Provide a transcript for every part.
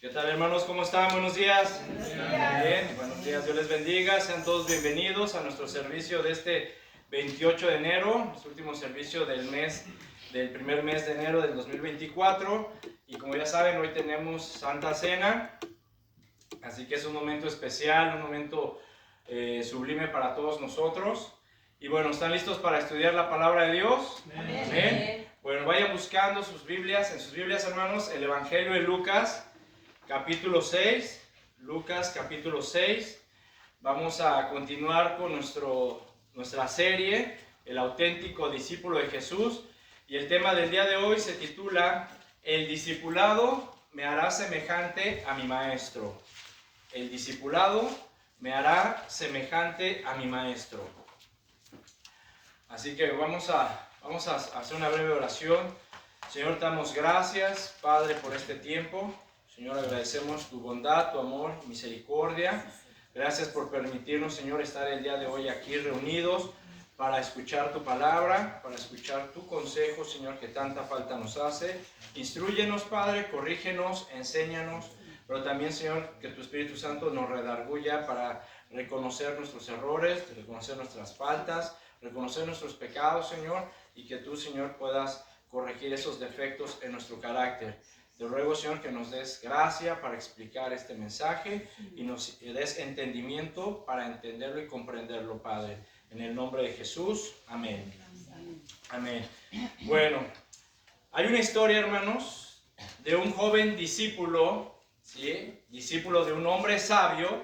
¿Qué tal, hermanos? ¿Cómo están? Buenos días. Buenos días. Bien, buenos días. Dios les bendiga. Sean todos bienvenidos a nuestro servicio de este 28 de enero, nuestro último servicio del primer mes de enero del 2024. Y como ya saben, hoy tenemos Santa Cena. Así que es un momento especial, un momento sublime para todos nosotros. Y bueno, ¿están listos para estudiar la palabra de Dios? Amén. Amén. Bueno, vayan buscando sus Biblias, en sus Biblias, hermanos, el Evangelio de Lucas, capítulo 6. Lucas, capítulo 6. Vamos a continuar con nuestra serie, El auténtico discípulo de Jesús. Y el tema del día de hoy se titula, El discipulado me hará semejante a mi maestro. El discipulado me hará semejante a mi maestro. Así que vamos a hacer una breve oración. Señor, te damos gracias, Padre, por este tiempo. Señor, agradecemos tu bondad, tu amor, misericordia. Gracias por permitirnos, Señor, estar el día de hoy aquí reunidos para escuchar tu palabra, para escuchar tu consejo, Señor, que tanta falta nos hace. Instrúyenos, Padre, corrígenos, enséñanos, pero también, Señor, que tu Espíritu Santo nos redarguya para reconocer nuestros errores, reconocer nuestras faltas, reconocer nuestros pecados, Señor, y que tú, Señor, puedas corregir esos defectos en nuestro carácter. Te ruego, Señor, que nos des gracia para explicar este mensaje y nos des entendimiento para entenderlo y comprenderlo, Padre. En el nombre de Jesús, amén. Amén. Bueno, hay una historia, hermanos, de un joven discípulo, ¿sí? Discípulo de un hombre sabio.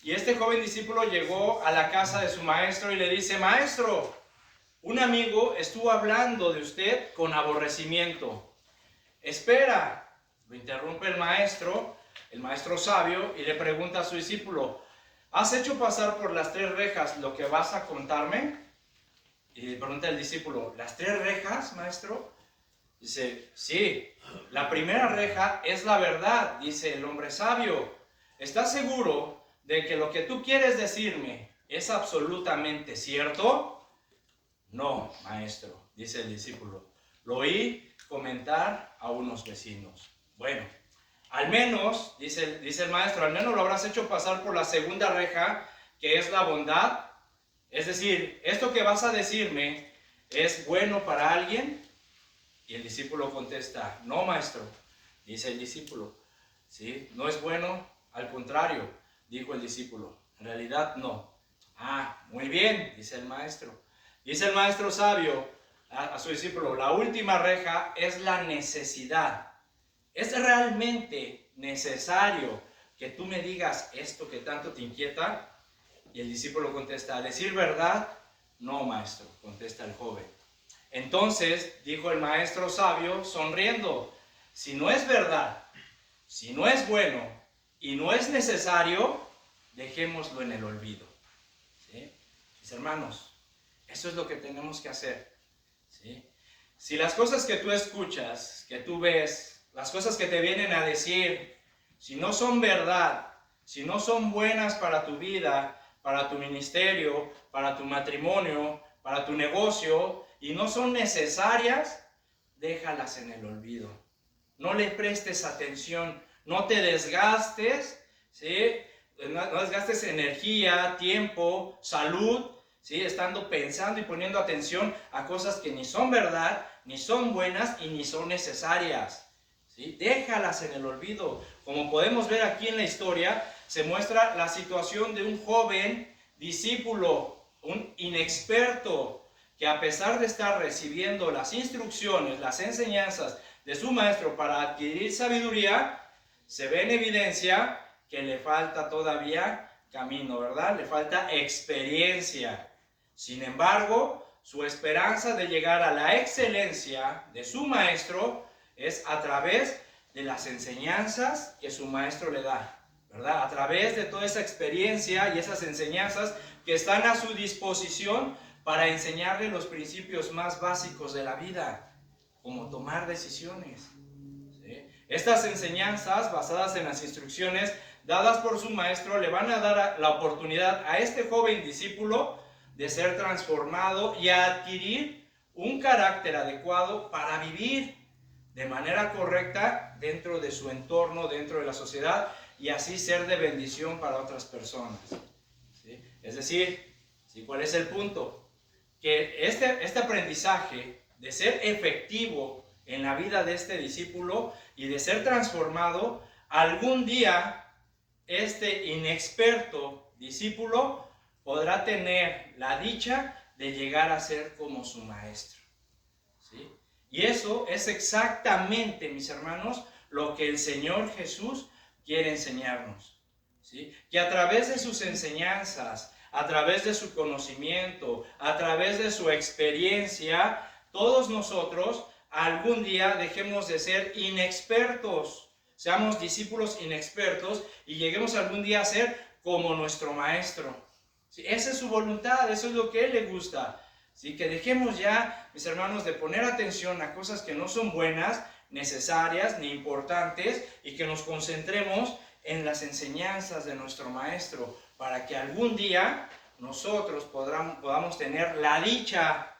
Y este joven discípulo llegó a la casa de su maestro y le dice: Maestro, un amigo estuvo hablando de usted con aborrecimiento. Espera, lo interrumpe el maestro sabio, y le pregunta a su discípulo: ¿has hecho pasar por las 3 rejas lo que vas a contarme? Y le pregunta el discípulo: ¿las 3 rejas, maestro? Dice: sí, la primera reja es la verdad, dice el hombre sabio. ¿Estás seguro de que lo que tú quieres decirme es absolutamente cierto? No, maestro, dice el discípulo. Lo oí comentar a unos vecinos. Bueno, al menos, dice el maestro, al menos lo habrás hecho pasar por la segunda reja, que es la bondad. Es decir, ¿esto que vas a decirme es bueno para alguien? Y el discípulo contesta: no, maestro, dice el discípulo. ¿Sí? No es bueno, al contrario, dijo el discípulo. En realidad no. Ah, muy bien, dice el maestro. Dice el maestro sabio a su discípulo: la última reja es la necesidad. ¿Es realmente necesario que tú me digas esto que tanto te inquieta? Y el discípulo contesta: a decir verdad, no, maestro, contesta el joven. Entonces dijo el maestro sabio sonriendo: si no es verdad, si no es bueno y no es necesario, dejémoslo en el olvido. ¿Sí? Mis hermanos, eso es lo que tenemos que hacer. ¿Sí? Si las cosas que tú escuchas, que tú ves, las cosas que te vienen a decir, si no son verdad, si no son buenas para tu vida, para tu ministerio, para tu matrimonio, para tu negocio, y no son necesarias, déjalas en el olvido. No le prestes atención, no te desgastes, ¿sí? No desgastes energía, tiempo, salud, ¿sí? Estando pensando y poniendo atención a cosas que ni son verdad, ni son buenas y ni son necesarias. ¿Sí? Déjalas en el olvido. Como podemos ver aquí en la historia, se muestra la situación de un joven discípulo, un inexperto, que a pesar de estar recibiendo las instrucciones, las enseñanzas de su maestro para adquirir sabiduría, se ve en evidencia que le falta todavía camino, ¿verdad? Le falta experiencia. Sin embargo, su esperanza de llegar a la excelencia de su maestro es a través de las enseñanzas que su maestro le da, ¿verdad? A través de toda esa experiencia y esas enseñanzas que están a su disposición para enseñarle los principios más básicos de la vida, como tomar decisiones. ¿Sí? Estas enseñanzas, basadas en las instrucciones dadas por su maestro, le van a dar la oportunidad a este joven discípulo de ser transformado y a adquirir un carácter adecuado para vivir de manera correcta dentro de su entorno, dentro de la sociedad, y así ser de bendición para otras personas. ¿Sí? Es decir, ¿sí? ¿Cuál es el punto? Que este aprendizaje de ser efectivo en la vida de este discípulo y de ser transformado, algún día este inexperto discípulo podrá tener la dicha de llegar a ser como su maestro. ¿Sí? Y eso es exactamente, mis hermanos, lo que el Señor Jesús quiere enseñarnos. ¿Sí? Que a través de sus enseñanzas, a través de su conocimiento, a través de su experiencia, todos nosotros algún día dejemos de ser inexpertos, seamos discípulos inexpertos y lleguemos algún día a ser como nuestro maestro. ¿Sí? Esa es su voluntad, eso es lo que a Él le gusta. ¿Sí? Que dejemos ya, mis hermanos, de poner atención a cosas que no son buenas, necesarias ni importantes, y que nos concentremos en las enseñanzas de nuestro maestro, para que algún día nosotros podamos tener la dicha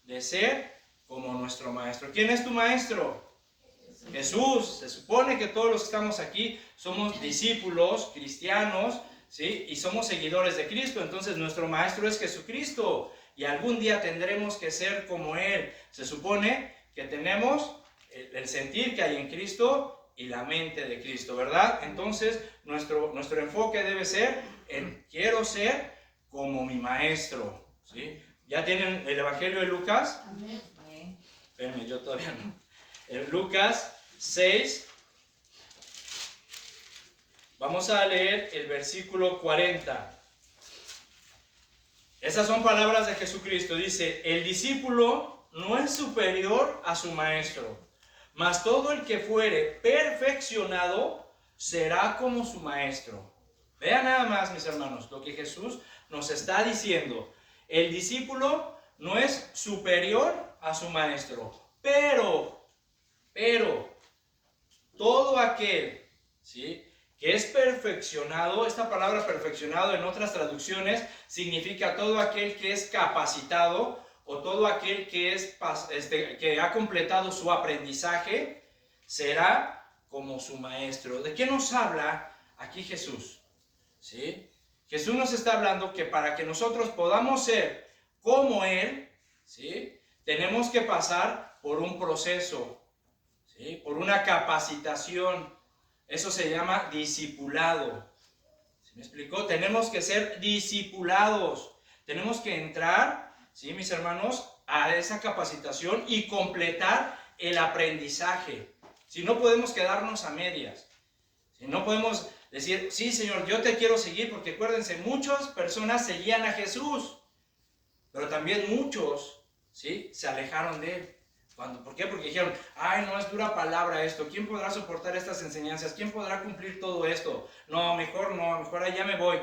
de ser como nuestro maestro. ¿Quién es tu maestro? Jesús. Se supone que todos los que estamos aquí somos discípulos cristianos, ¿sí? Y somos seguidores de Cristo. Entonces nuestro maestro es Jesucristo, y algún día tendremos que ser como Él. Se supone que tenemos el sentir que hay en Cristo y la mente de Cristo, ¿verdad? Entonces nuestro enfoque debe ser en quiero ser como mi maestro, ¿sí? ¿Ya tienen el Evangelio de Lucas? Amén. Espérenme, yo todavía no. En Lucas 6, vamos a leer el versículo 40. Esas son palabras de Jesucristo. Dice: el discípulo no es superior a su maestro, mas todo el que fuere perfeccionado será como su maestro. Vean nada más, mis hermanos, lo que Jesús nos está diciendo. El discípulo no es superior a su maestro, pero todo aquel, ¿sí?, que es perfeccionado, esta palabra perfeccionado en otras traducciones significa todo aquel que es capacitado, o todo aquel que, que ha completado su aprendizaje, será como su maestro. ¿De qué nos habla aquí Jesús? ¿Sí? Jesús nos está hablando que para que nosotros podamos ser como Él, ¿sí?, tenemos que pasar por un proceso, ¿sí?, por una capacitación. Eso se llama discipulado. ¿Sí me explicó? Tenemos que ser discipulados. Tenemos que entrar, ¿sí, mis hermanos?, a esa capacitación y completar el aprendizaje. Si no podemos quedarnos a medias. Si no podemos decir, sí, Señor, yo te quiero seguir, porque acuérdense, muchas personas seguían a Jesús, pero también muchos, ¿sí?, se alejaron de Él. ¿Por qué? Porque dijeron, ay, no, es dura palabra esto, ¿quién podrá soportar estas enseñanzas? ¿Quién podrá cumplir todo esto? No, mejor allá me voy.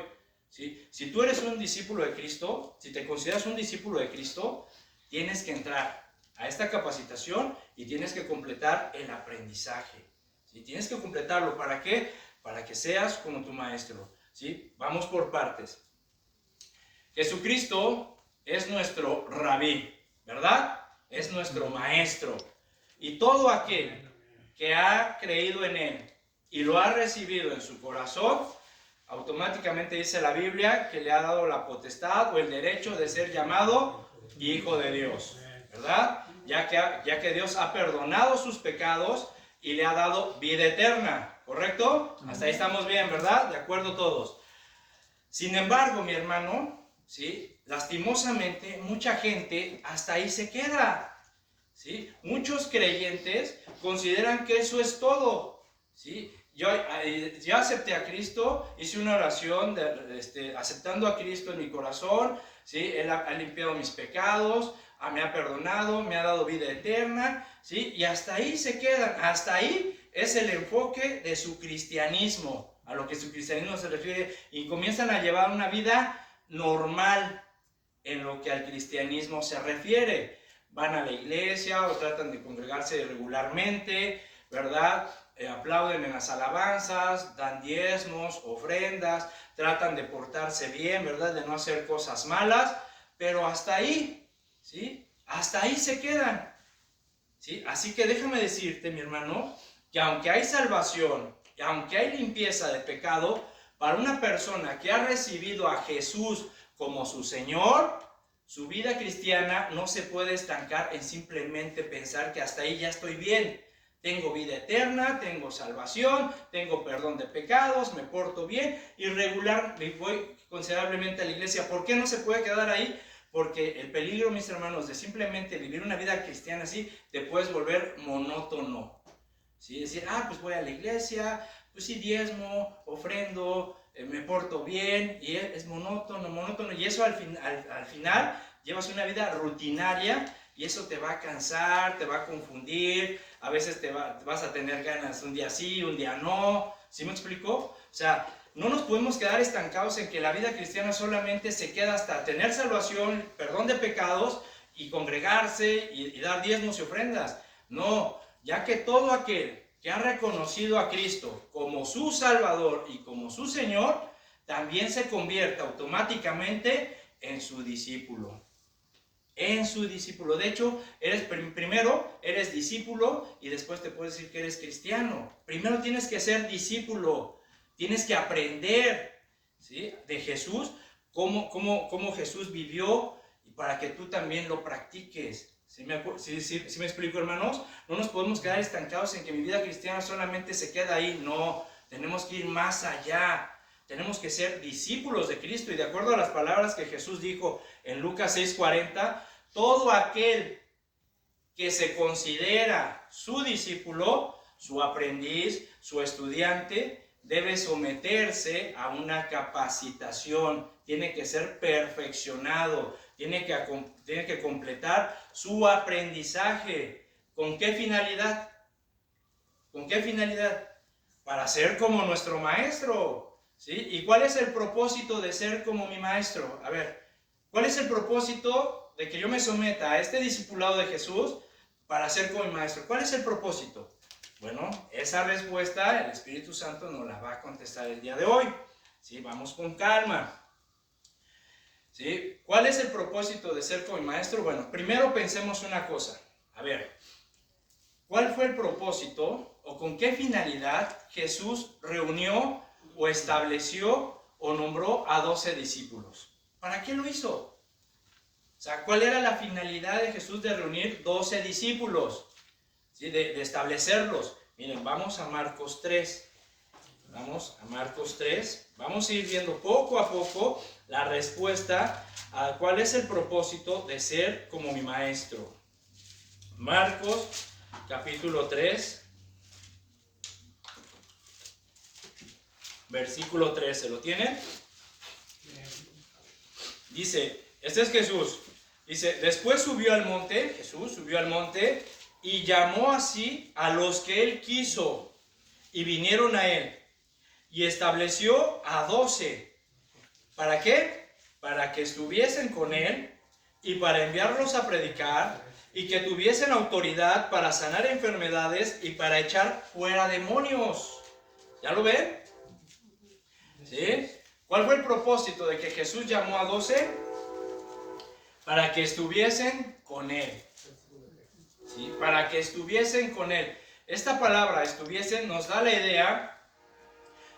¿Sí? Si tú eres un discípulo de Cristo, si te consideras un discípulo de Cristo, tienes que entrar a esta capacitación y tienes que completar el aprendizaje. ¿Sí? Tienes que completarlo. ¿Para qué? Para que seas como tu maestro. ¿Sí? Vamos por partes. Jesucristo es nuestro rabí, ¿verdad? Es nuestro maestro. Y todo aquel que ha creído en Él y lo ha recibido en su corazón, automáticamente dice la Biblia que le ha dado la potestad o el derecho de ser llamado hijo de Dios, ¿verdad? Ya que Dios ha perdonado sus pecados y le ha dado vida eterna, ¿correcto? Hasta ahí estamos bien, ¿verdad? De acuerdo todos. Sin embargo, mi hermano, ¿sí?, lastimosamente, mucha gente hasta ahí se queda, ¿sí? Muchos creyentes consideran que eso es todo, ¿sí? Yo acepté a Cristo, hice una oración aceptando a Cristo en mi corazón, ¿sí? Él ha limpiado mis pecados, me ha perdonado, me ha dado vida eterna, ¿sí? Y hasta ahí se quedan, hasta ahí es el enfoque de su cristianismo, a lo que su cristianismo se refiere, y comienzan a llevar una vida normal en lo que al cristianismo se refiere. Van a la iglesia o tratan de congregarse regularmente, ¿verdad? Aplauden en las alabanzas, dan diezmos, ofrendas, tratan de portarse bien, ¿verdad? De no hacer cosas malas, pero hasta ahí, ¿sí? Hasta ahí se quedan. ¿sí? Así que déjame decirte, mi hermano, que aunque hay salvación, y aunque hay limpieza de pecado, para una persona que ha recibido a Jesús como su Señor, su vida cristiana no se puede estancar en simplemente pensar que hasta ahí ya estoy bien. Tengo vida eterna, tengo salvación, tengo perdón de pecados, me porto bien y regular, me voy considerablemente a la iglesia. ¿Por qué no se puede quedar ahí? Porque el peligro, mis hermanos, de simplemente vivir una vida cristiana así, te puedes volver monótono. ¿Sí? Decir, pues voy a la iglesia, pues sí diezmo, ofrendo, me porto bien, y es monótono, y eso al final llevas una vida rutinaria, y eso te va a cansar, te va a confundir, a veces vas a tener ganas un día sí, un día no. ¿Sí me explico? O sea, no nos podemos quedar estancados en que la vida cristiana solamente se queda hasta tener salvación, perdón de pecados, y congregarse, y dar diezmos y ofrendas. No, ya que todo aquel que ha reconocido a Cristo como su Salvador y como su Señor, también se convierte automáticamente en su discípulo. En su discípulo. De hecho, primero eres discípulo y después te puedes decir que eres cristiano. Primero tienes que ser discípulo. Tienes que aprender, ¿sí?, de Jesús, cómo Jesús vivió, y para que tú también lo practiques. ¿Sí me explico, hermanos? No nos podemos quedar estancados en que mi vida cristiana solamente se queda ahí. No, tenemos que ir más allá. Tenemos que ser discípulos de Cristo, y de acuerdo a las palabras que Jesús dijo en Lucas 6:40, todo aquel que se considera su discípulo, su aprendiz, su estudiante, debe someterse a una capacitación, tiene que ser perfeccionado, tiene que completar su aprendizaje. ¿Con qué finalidad? ¿Con qué finalidad? Para ser como nuestro maestro. ¿Sí? ¿Y cuál es el propósito de ser como mi maestro? A ver, ¿cuál es el propósito de que yo me someta a este discipulado de Jesús para ser como mi maestro? ¿Cuál es el propósito? Bueno, esa respuesta el Espíritu Santo nos la va a contestar el día de hoy. ¿Sí? Vamos con calma. ¿Sí? ¿Cuál es el propósito de ser como mi maestro? Bueno, primero pensemos una cosa. A ver, ¿cuál fue el propósito o con qué finalidad Jesús reunió o estableció o nombró a 12 discípulos? ¿Para qué lo hizo? O sea, ¿cuál era la finalidad de Jesús de reunir 12 discípulos? ¿Sí? De establecerlos. Miren, vamos a Marcos 3. Vamos a Marcos 3. Vamos a ir viendo poco a poco la respuesta a cuál es el propósito de ser como mi maestro. Marcos, capítulo 3. Versículo 13, ¿lo tienen? Dice, este es Jesús. Dice, después subió al monte, Jesús subió al monte y llamó así a los que él quiso, y vinieron a él. Y estableció a 12. ¿Para qué? Para que estuviesen con él y para enviarlos a predicar, y que tuviesen autoridad para sanar enfermedades y para echar fuera demonios. ¿Ya lo ven? ¿Sí? ¿Cuál fue el propósito de que Jesús llamó a 12? Para que estuviesen con él. ¿Sí? Para que estuviesen con él. Esta palabra estuviesen nos da la idea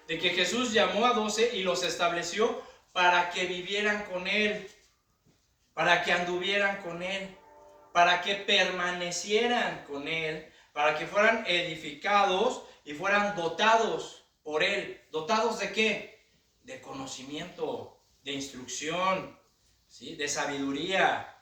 de que Jesús llamó a 12 y los estableció para que vivieran con él, para que anduvieran con él, para que permanecieran con él, para que fueran edificados y fueran dotados por él. ¿Dotados de qué? De conocimiento, de instrucción, ¿sí?, de sabiduría.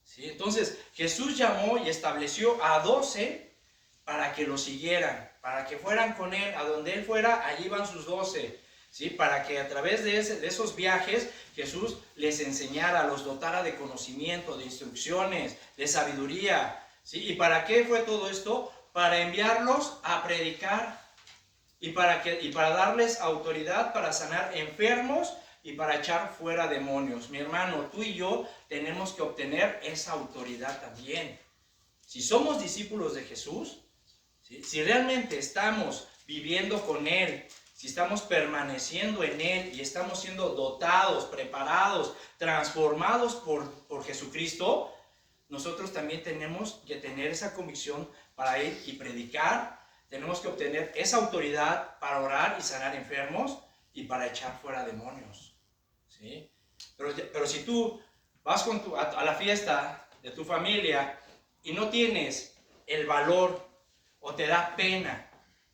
¿Sí? Entonces Jesús llamó y estableció a 12 para que lo siguieran, para que fueran con él, a donde él fuera, allí van sus 12, ¿sí? Para que a través de esos viajes Jesús les enseñara, los dotara de conocimiento, de instrucciones, de sabiduría, ¿sí? ¿Y para qué fue todo esto? Para enviarlos a predicar y para darles autoridad para sanar enfermos y para echar fuera demonios. Mi hermano, tú y yo tenemos que obtener esa autoridad también. Si somos discípulos de Jesús, ¿sí?, si realmente estamos viviendo con Él, si estamos permaneciendo en Él y estamos siendo dotados, preparados, transformados por Jesucristo, nosotros también tenemos que tener esa convicción para ir y predicar. Tenemos que obtener esa autoridad para orar y sanar enfermos y para echar fuera demonios, ¿sí? Pero si tú vas a la fiesta de tu familia y no tienes el valor o te da pena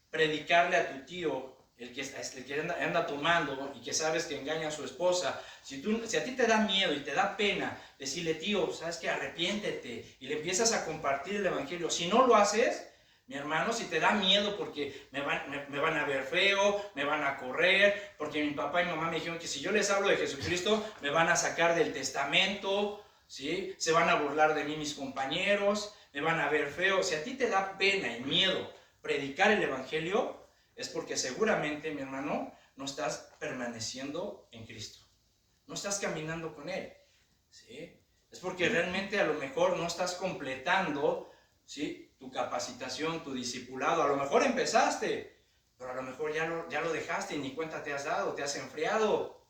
predicarle a tu tío, el que anda tomando y que sabes que engaña a su esposa, si a ti te da miedo y te da pena decirle, tío, sabes que arrepiéntete, y le empiezas a compartir el evangelio, si no lo haces, mi hermano, si te da miedo porque me van a ver feo, me van a correr, porque mi papá y mi mamá me dijeron que si yo les hablo de Jesucristo, me van a sacar del testamento, ¿sí? Se van a burlar de mí mis compañeros, me van a ver feo. Si a ti te da pena y miedo predicar el evangelio, es porque seguramente, mi hermano, no estás permaneciendo en Cristo. No estás caminando con Él, ¿sí? Es porque realmente a lo mejor no estás completando, ¿sí?, tu capacitación, tu discipulado. A lo mejor empezaste, pero a lo mejor ya lo dejaste y ni cuenta te has dado, te has enfriado,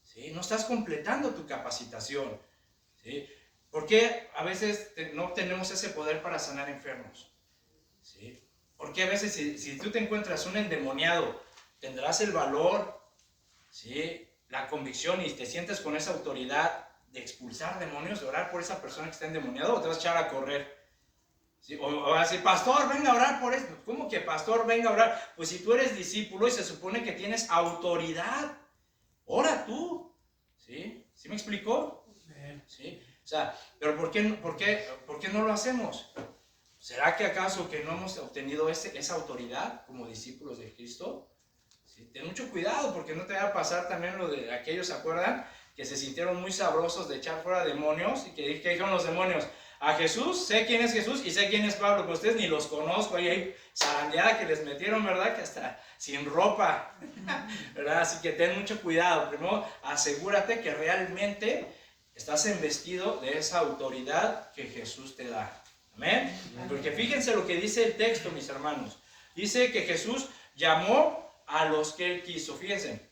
¿sí? No estás completando tu capacitación, ¿sí? ¿Por qué a veces no tenemos ese poder para sanar enfermos? ¿Sí? ¿Por qué a veces si tú te encuentras un endemoniado, tendrás el valor, ¿sí?, la convicción y te sientes con esa autoridad de expulsar demonios, de orar por esa persona que está endemoniada, o te vas a echar a correr? ¿Sí? O vas a decir, pastor, venga a orar por esto. ¿Cómo que pastor, venga a orar? Pues si tú eres discípulo y se supone que tienes autoridad, ora tú. ¿Sí? ¿Sí me explicó? ¿Sí? O sea, pero ¿por qué no lo hacemos? ¿Será que acaso que no hemos obtenido esa autoridad como discípulos de Cristo? ¿Sí? Ten mucho cuidado porque no te va a pasar también lo de aquellos, ¿se acuerdan? Que se sintieron muy sabrosos de echar fuera demonios y que dijeron los demonios, a Jesús, sé quién es Jesús y sé quién es Pablo, pero ustedes ni los conozco, ahí hay zarandeada que les metieron, ¿verdad? Que hasta sin ropa, ¿verdad? Así que ten mucho cuidado. Primero, asegúrate que realmente estás investido de esa autoridad que Jesús te da. ¿Amén? Porque fíjense lo que dice el texto, mis hermanos. Dice que Jesús llamó a los que Él quiso. Fíjense.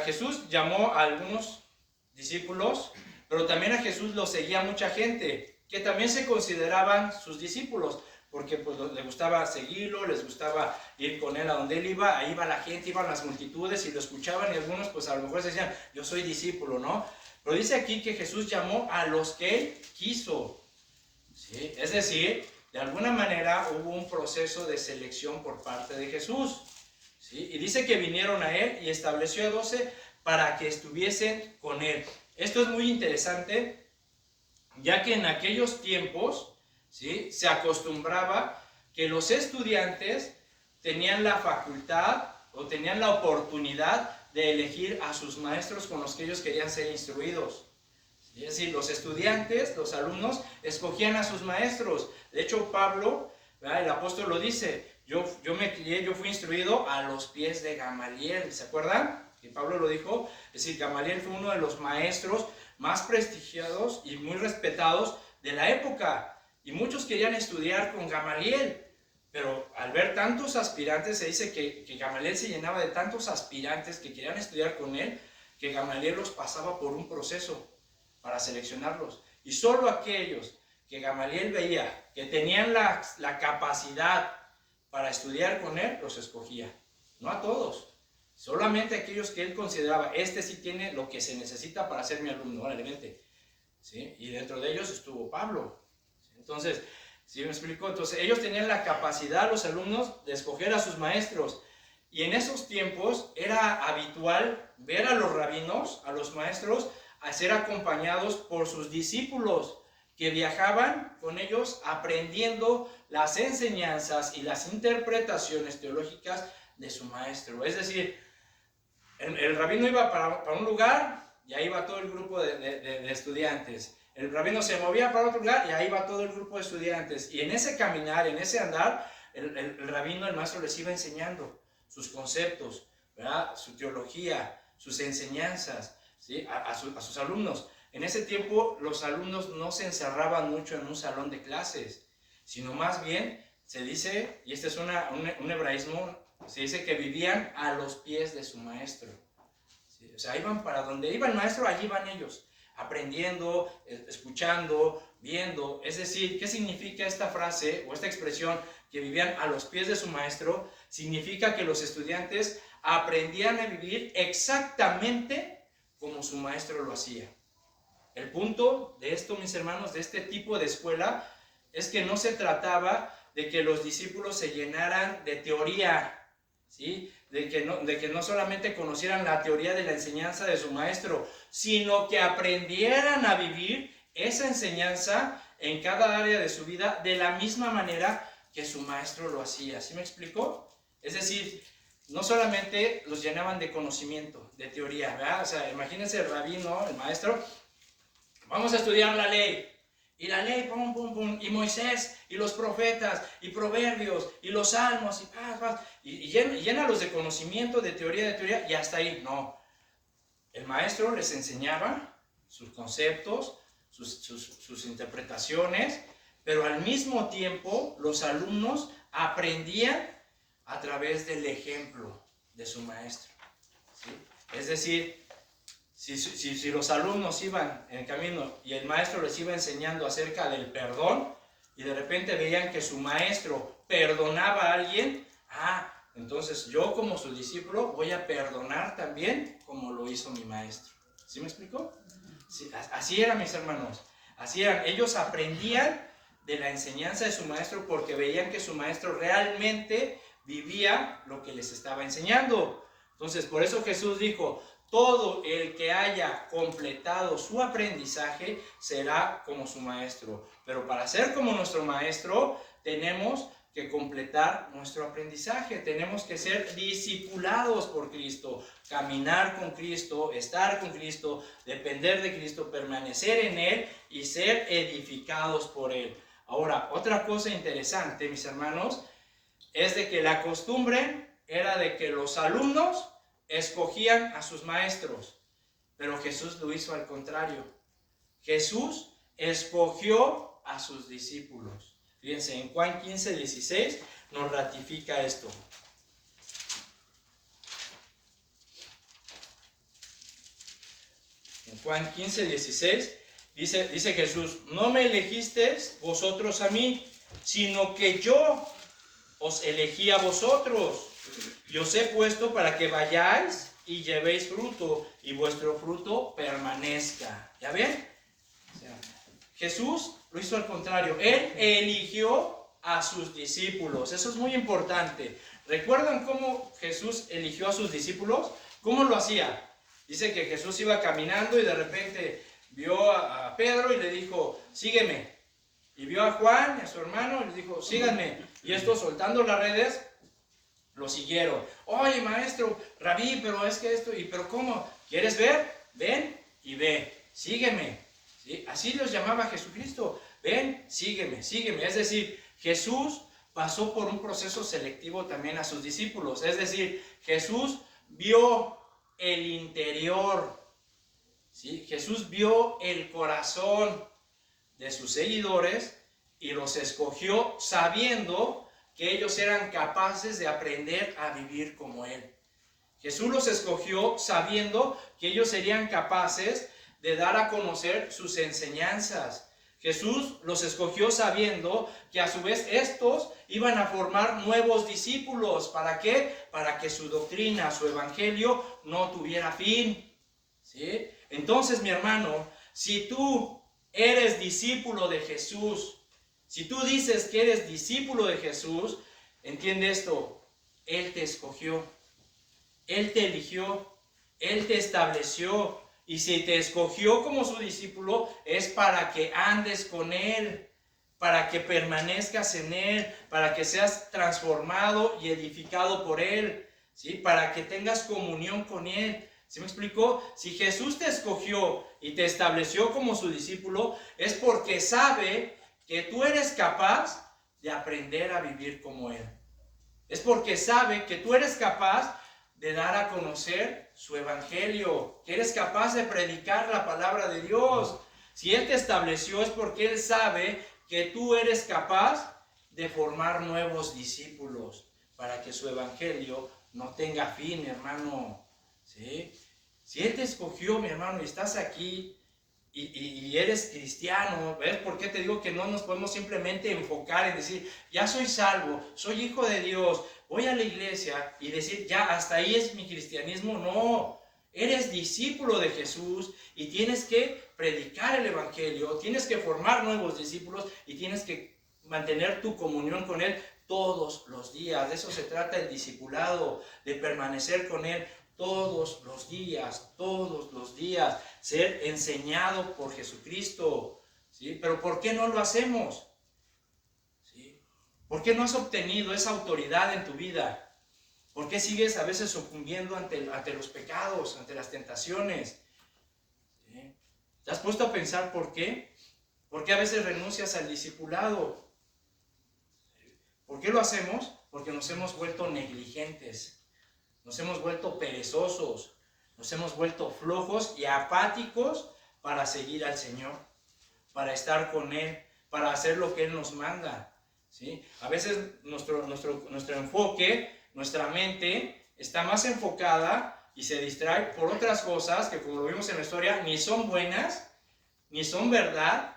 Jesús llamó a algunos discípulos, pero también a Jesús lo seguía mucha gente, que también se consideraban sus discípulos, porque pues les gustaba seguirlo, les gustaba ir con Él a donde Él iba, ahí iba la gente, iban las multitudes y lo escuchaban y algunos pues a lo mejor se decían, yo soy discípulo, ¿no? Pero dice aquí que Jesús llamó a los que Él quiso, ¿sí? Es decir, de alguna manera hubo un proceso de selección por parte de Jesús, ¿sí? Y dice que vinieron a Él y estableció a 12 para que estuviesen con Él. Esto es muy interesante, ya que en aquellos tiempos, ¿sí?, se acostumbraba que los estudiantes tenían la facultad o tenían la oportunidad de elegir a sus maestros con los que ellos querían ser instruidos. Es decir, los estudiantes, los alumnos, escogían a sus maestros. De hecho, Pablo, ¿verdad?, el apóstol lo dice, yo fui instruido a los pies de Gamaliel, ¿se acuerdan? Que Pablo lo dijo, es decir, Gamaliel fue uno de los maestros más prestigiados y muy respetados de la época. Y muchos querían estudiar con Gamaliel, pero al ver tantos aspirantes, se dice que Gamaliel se llenaba de tantos aspirantes que querían estudiar con él, que Gamaliel los pasaba por un proceso para seleccionarlos. Y solo aquellos que Gamaliel veía que tenían la capacidad para estudiar con él, los escogía. No a todos. Solamente aquellos que él consideraba, este sí tiene lo que se necesita para ser mi alumno, órale, vente, ¿sí? Y dentro de ellos estuvo Pablo. Entonces, ¿sí me explico? Entonces, ellos tenían la capacidad, los alumnos, de escoger a sus maestros. Y en esos tiempos era habitual ver a los rabinos, a los maestros, a ser acompañados por sus discípulos, que viajaban con ellos aprendiendo las enseñanzas y las interpretaciones teológicas de su maestro. Es decir, el rabino iba para un lugar y ahí va todo el grupo de estudiantes. El rabino se movía para otro lugar y ahí va todo el grupo de estudiantes. Y en ese caminar, en ese andar, el rabino, el maestro, les iba enseñando sus conceptos, ¿verdad?, su teología, sus enseñanzas, ¿sí?, a sus alumnos. En ese tiempo los alumnos no se encerraban mucho en un salón de clases, sino más bien se dice, y este es un hebraísmo, se dice que vivían a los pies de su maestro. ¿Sí? O sea, iban para donde iba el maestro, allí iban ellos. aprendiendo, escuchando, viendo. Es decir, ¿qué significa esta frase o esta expresión que vivían a los pies de su maestro? Significa que los estudiantes aprendían a vivir exactamente como su maestro lo hacía. El punto de esto, mis hermanos, de este tipo de escuela, es que no se trataba de que los discípulos se llenaran de teoría, ¿sí? De que no solamente conocieran la teoría de la enseñanza de su maestro, sino que aprendieran a vivir esa enseñanza en cada área de su vida de la misma manera que su maestro lo hacía. ¿Sí me explicó? Es decir, no solamente los llenaban de conocimiento, de teoría, ¿verdad? O sea, imagínense el rabino, el maestro, vamos a estudiar la ley. Y la ley, pum, pum, pum, y Moisés, y los profetas, y proverbios, y los salmos, y llénalos de conocimiento, de teoría, y hasta ahí. No. El maestro les enseñaba sus conceptos, sus interpretaciones, pero al mismo tiempo los alumnos aprendían a través del ejemplo de su maestro, ¿sí? Es decir, si los alumnos iban en el camino y el maestro les iba enseñando acerca del perdón y de repente veían que su maestro perdonaba a alguien, entonces yo como su discípulo voy a perdonar también como lo hizo mi maestro. ¿Sí me explicó? Sí, así eran, mis hermanos. Así eran. Ellos aprendían de la enseñanza de su maestro porque veían que su maestro realmente vivía lo que les estaba enseñando. Entonces, por eso Jesús dijo: todo el que haya completado su aprendizaje será como su maestro. Pero para ser como nuestro maestro, tenemos que completar nuestro aprendizaje. Tenemos que ser discipulados por Cristo, caminar con Cristo, estar con Cristo, depender de Cristo, permanecer en Él y ser edificados por Él. Ahora, otra cosa interesante, mis hermanos, es de que la costumbre era de que los alumnos escogían a sus maestros, pero Jesús lo hizo al contrario. Jesús escogió a sus discípulos. Fíjense, en Juan 15:16 nos ratifica esto. En Juan 15:16 dice Jesús: no me elegisteis vosotros a mí, sino que yo os elegí a vosotros. Y os he puesto para que vayáis y llevéis fruto, y vuestro fruto permanezca. ¿Ya ven? O sea, Jesús lo hizo al contrario. Él eligió a sus discípulos. Eso es muy importante. ¿Recuerdan cómo Jesús eligió a sus discípulos? ¿Cómo lo hacía? Dice que Jesús iba caminando y de repente vio a Pedro y le dijo: sígueme. Y vio a Juan y a su hermano y le dijo: síganme. Y estos, soltando las redes, lo siguieron. Oye, maestro, rabí, pero es que esto, pero ¿cómo? ¿Quieres ver? Ven y ve. Sígueme. ¿Sí? Así los llamaba Jesucristo. Ven, sígueme, sígueme. Es decir, Jesús pasó por un proceso selectivo también a sus discípulos. Es decir, Jesús vio el interior. ¿Sí? Jesús vio el corazón de sus seguidores y los escogió sabiendo que ellos eran capaces de aprender a vivir como Él. Jesús los escogió sabiendo que ellos serían capaces de dar a conocer sus enseñanzas. Jesús los escogió sabiendo que a su vez estos iban a formar nuevos discípulos. ¿Para qué? Para que su doctrina, su evangelio no tuviera fin. ¿Sí? Entonces, mi hermano, si tú eres discípulo de Jesús, si tú dices que eres discípulo de Jesús, entiende esto: Él te escogió, Él te eligió, Él te estableció. Y si te escogió como su discípulo, es para que andes con Él, para que permanezcas en Él, para que seas transformado y edificado por Él, ¿sí? Para que tengas comunión con Él. ¿Sí me explicó? Si Jesús te escogió y te estableció como su discípulo, es porque sabe que tú eres capaz de aprender a vivir como Él. Es porque sabe que tú eres capaz de dar a conocer su evangelio, que eres capaz de predicar la palabra de Dios. Si Él te estableció, es porque Él sabe que tú eres capaz de formar nuevos discípulos para que su evangelio no tenga fin, hermano. ¿Sí? Si Él te escogió, mi hermano, y estás aquí, y eres cristiano, ¿ves? ¿Por qué te digo que no nos podemos simplemente enfocar en decir, ya soy salvo, soy hijo de Dios, voy a la iglesia y decir, ya hasta ahí es mi cristianismo? No, eres discípulo de Jesús y tienes que predicar el evangelio, tienes que formar nuevos discípulos y tienes que mantener tu comunión con Él todos los días. De eso se trata el discipulado, de permanecer con Él todos los días, ser enseñado por Jesucristo, ¿sí? Pero ¿por qué no lo hacemos? ¿Sí? ¿Por qué no has obtenido esa autoridad en tu vida? ¿Por qué sigues a veces sucumbiendo ante los pecados, ante las tentaciones? ¿Sí? ¿Te has puesto a pensar por qué? ¿Por qué a veces renuncias al discipulado? ¿Por qué lo hacemos? Porque nos hemos vuelto negligentes. Nos hemos vuelto perezosos, nos hemos vuelto flojos y apáticos para seguir al Señor, para estar con Él, para hacer lo que Él nos manda, ¿sí? A veces nuestro enfoque, nuestra mente está más enfocada y se distrae por otras cosas que, como lo vimos en la historia, ni son buenas, ni son verdad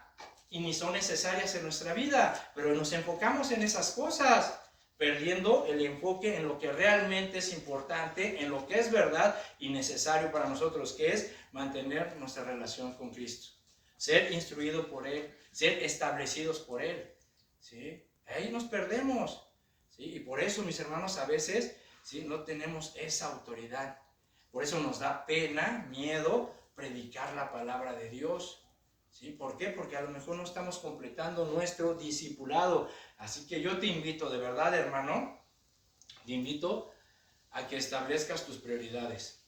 y ni son necesarias en nuestra vida, pero nos enfocamos en esas cosas, perdiendo el enfoque en lo que realmente es importante, en lo que es verdad y necesario para nosotros, que es mantener nuestra relación con Cristo, ser instruido por Él, ser establecidos por Él, ¿sí? Ahí nos perdemos, ¿sí? Y por eso, mis hermanos, a veces, ¿sí?, no tenemos esa autoridad. Por eso nos da pena, miedo, predicar la palabra de Dios. ¿Sí? ¿Por qué? Porque a lo mejor no estamos completando nuestro discipulado. Así que yo te invito, de verdad, hermano, te invito a que establezcas tus prioridades.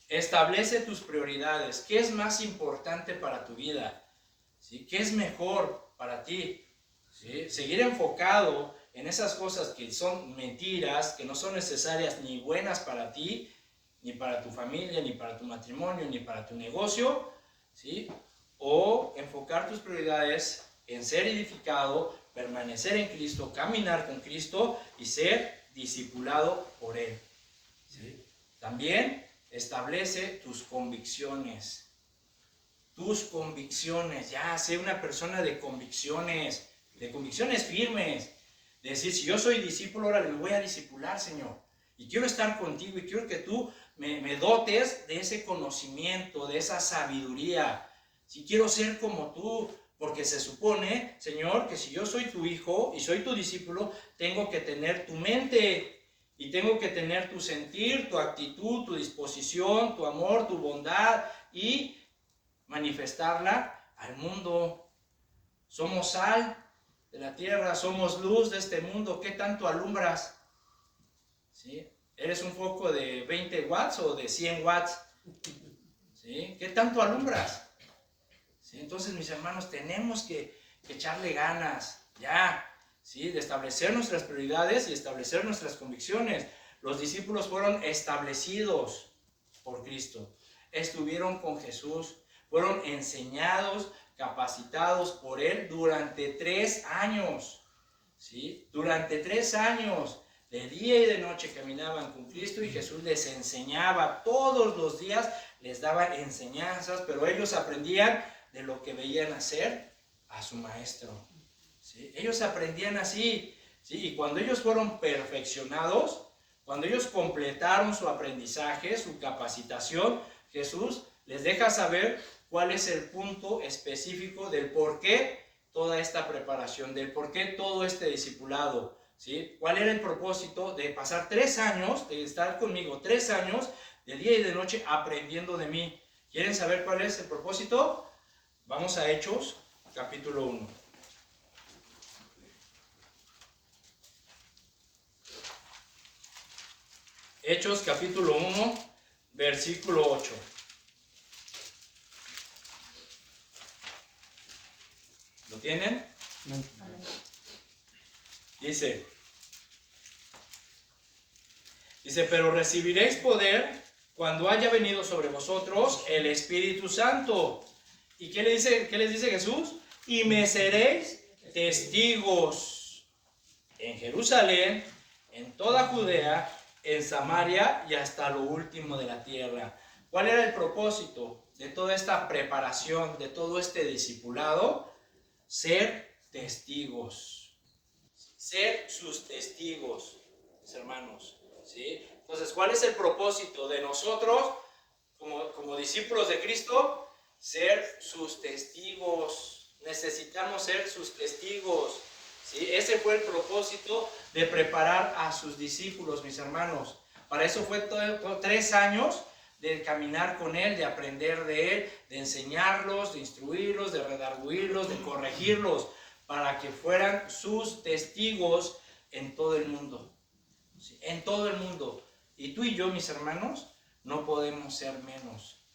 Establece tus prioridades. ¿Qué es más importante para tu vida? ¿Sí? ¿Qué es mejor para ti? ¿Sí? Seguir enfocado en esas cosas que son mentiras, que no son necesarias ni buenas para ti, ni para tu familia, ni para tu matrimonio, ni para tu negocio, ¿sí? O enfocar tus prioridades en ser edificado, permanecer en Cristo, caminar con Cristo y ser discipulado por Él, ¿sí? También establece tus convicciones. Tus convicciones, ya, sé una persona de convicciones firmes. De decir, si yo soy discípulo, ahora me voy a discipular, Señor. Y quiero estar contigo y quiero que tú me dotes de ese conocimiento, de esa sabiduría. Si quiero ser como tú, porque se supone, Señor, que si yo soy tu hijo y soy tu discípulo, tengo que tener tu mente y tengo que tener tu sentir, tu actitud, tu disposición, tu amor, tu bondad y manifestarla al mundo. Somos sal de la tierra, somos luz de este mundo. ¿Qué tanto alumbras? ¿Sí? ¿Eres un foco de 20 watts o de 100 watts? ¿Sí? ¿Qué tanto alumbras? ¿Sí? Entonces, mis hermanos, tenemos que echarle ganas, ya, ¿sí?, de establecer nuestras prioridades y establecer nuestras convicciones. Los discípulos fueron establecidos por Cristo, estuvieron con Jesús, fueron enseñados, capacitados por Él durante 3 años, ¿sí? Durante 3 años, de día y de noche caminaban con Cristo y Jesús les enseñaba todos los días, les daba enseñanzas, pero ellos aprendían de lo que veían hacer a su maestro, ¿sí? Ellos aprendían así, ¿sí? Y cuando ellos fueron perfeccionados, cuando ellos completaron su aprendizaje, su capacitación, Jesús les deja saber cuál es el punto específico del por qué toda esta preparación, del por qué todo este discipulado, ¿sí? ¿Cuál era el propósito de pasar 3 años, de estar conmigo 3 años, de día y de noche, aprendiendo de mí? ¿Quieren saber cuál es el propósito? Vamos a Hechos, capítulo 1. Hechos, capítulo 1, versículo 8. ¿Lo tienen? Dice, pero recibiréis poder cuando haya venido sobre vosotros el Espíritu Santo. ¿Y qué les dice Jesús? Y me seréis testigos en Jerusalén, en toda Judea, en Samaria y hasta lo último de la tierra. ¿Cuál era el propósito? de toda esta preparación, de todo este discipulado, ser testigos. Ser sus testigos, mis hermanos, ¿sí? Entonces, ¿cuál es el propósito de nosotros como discípulos de Cristo? Ser sus testigos. Necesitamos ser sus testigos, ¿sí? Ese fue el propósito de preparar a sus discípulos, mis hermanos. Para eso fue todo 3 años de caminar con Él, de aprender de Él, de enseñarlos, de instruirlos, de redarguirlos, de corregirlos, para que fueran sus testigos en todo el mundo. ¿Sí? En todo el mundo. Y tú y yo, mis hermanos, no podemos ser menos.